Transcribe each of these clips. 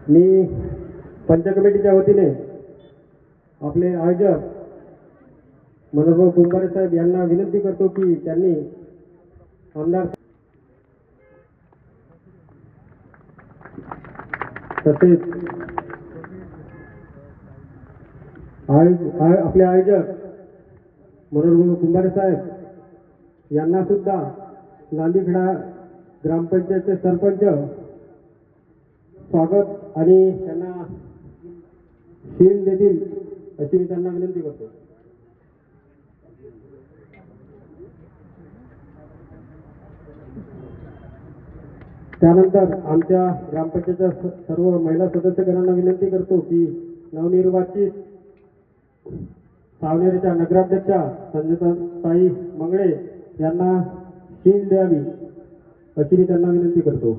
मी पंच कमिटीच्या वतीने आपले आयोजक मनोहरभाऊ कुंभारे साहेब यांना विनंती करतो की त्यांनी आमदार तसेच आपले आयोजक मनोहरभाऊ कुंभारे साहेब यांना सुद्धा नांदीखेडा ग्रामपंचायतचे सरपंच स्वागत आणि त्यांना शील देतील अशी मी त्यांना विनंती करतो. त्यानंतर आमच्या ग्रामपंचायतच्या सर्व महिला सदस्यगणांना विनंती करतो की नवनिर्वाचित सावनेरच्या नगराध्यक्षा संजयताई मंगळे यांना शील द्यावी अशी मी त्यांना विनंती करतो.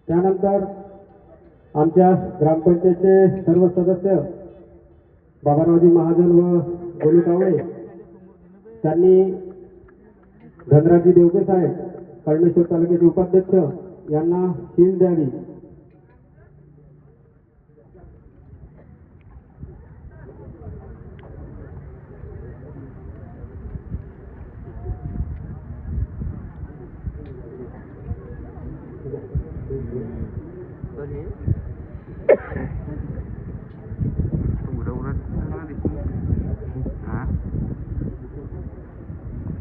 त्यानंतर आमच्या ग्रामपंचायतचे सर्व सदस्य बाबारावजी महाजन व गोलू कावळे त्यांनी धनराजी देवके साहेब कळमेश्वर तालुक्याचे उपाध्यक्ष यांना शील द्यावी.